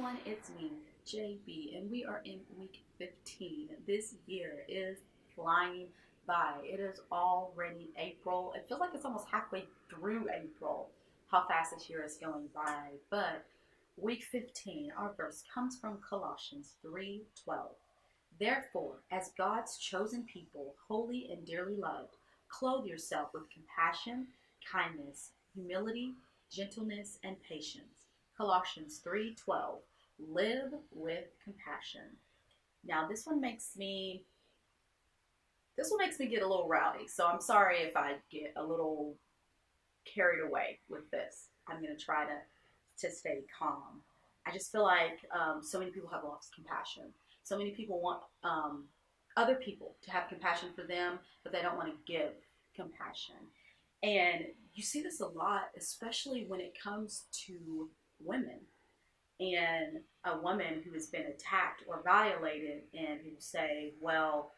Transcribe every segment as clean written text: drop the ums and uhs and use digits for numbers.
everyone, it's me, JB, and we are in week 15. This year is flying by. It is already April. It feels like it's almost halfway through April, how fast this year is going by. But week 15, our verse comes from Colossians 3:12. Therefore, as God's chosen people, holy and dearly loved, clothe yourself with compassion, kindness, humility, gentleness, and patience. Colossians 3:12. Live with compassion. Now this one makes me get a little rowdy. So I'm sorry if I get a little carried away with this. I'm going to try to stay calm. I just feel like so many people have lost compassion. So many people want other people to have compassion for them, but they don't want to give compassion. And you see this a lot, especially when it comes to women. And a woman who has been attacked or violated, and people say, well,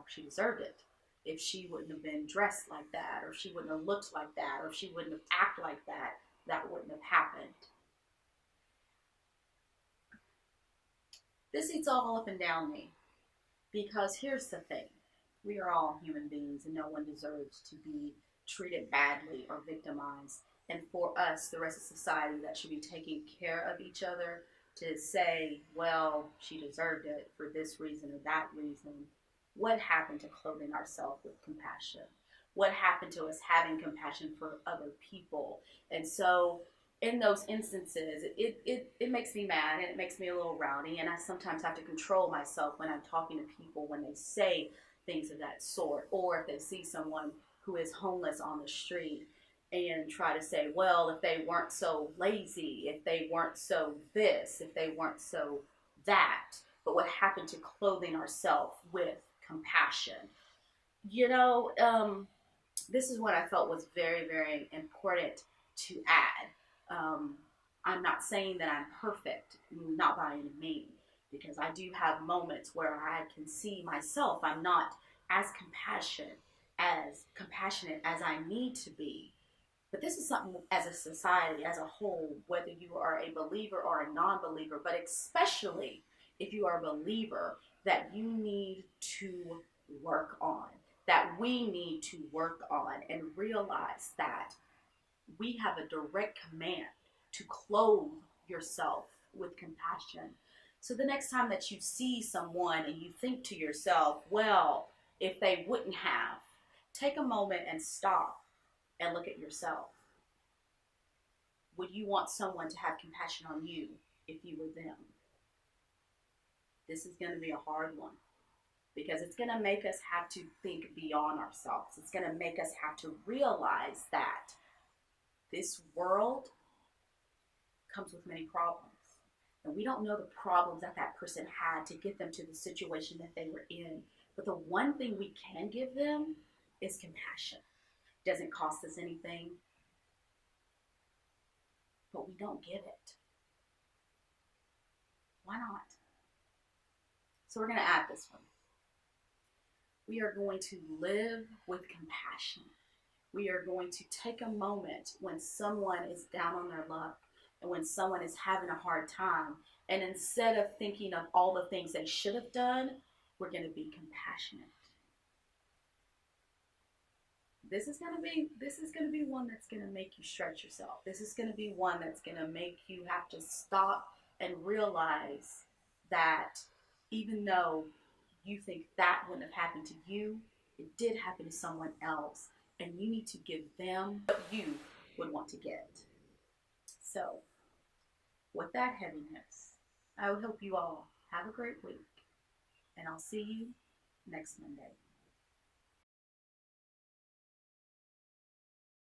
she deserved it. If she wouldn't have been dressed like that, or if she wouldn't have looked like that, or if she wouldn't have acted like that, that wouldn't have happened. This eats all up and down me, because here's the thing. We are all human beings, and no one deserves to be treated badly or victimized. And for us, the rest of society that should be taking care of each other, to say, well, she deserved it for this reason or that reason. What happened to clothing ourselves with compassion? What happened to us having compassion for other people? And so in those instances, it makes me mad, and it makes me a little rowdy, and I sometimes have to control myself when I'm talking to people when they say things of that sort, or if they see someone who is homeless on the street and try to say, well, if they weren't so lazy, if they weren't so this, if they weren't so that. But what happened to clothing ourselves with compassion? This is what I felt was very, very important to add. I'm not saying that I'm perfect, not by any means, because I do have moments where I can see myself. I'm not as compassionate as I need to be. But this is something as a society, as a whole, whether you are a believer or a non-believer, but especially if you are a believer, that you need to work on, that we need to work on, and realize that we have a direct command to clothe yourself with compassion. So the next time that you see someone and you think to yourself, well, if they wouldn't have, take a moment and stop and look at yourself. Would you want someone to have compassion on you if you were them? This is going to be a hard one, because it's going to make us have to think beyond ourselves. It's going to make us have to realize that this world comes with many problems. And we don't know the problems that that person had to get them to the situation that they were in. But the one thing we can give them is compassion. It doesn't cost us anything, but we don't give it. Why not? So we're going to add this one. We are going to live with compassion. We are going to take a moment when someone is down on their luck and when someone is having a hard time, and instead of thinking of all the things they should have done, we're going to be compassionate. This is going to be one that's going to make you stretch yourself. This is going to be one that's going to make you have to stop and realize that even though you think that wouldn't have happened to you, it did happen to someone else, and you need to give them what you would want to get. So, with that heaviness, I would hope you all have a great week, and I'll see you next Monday.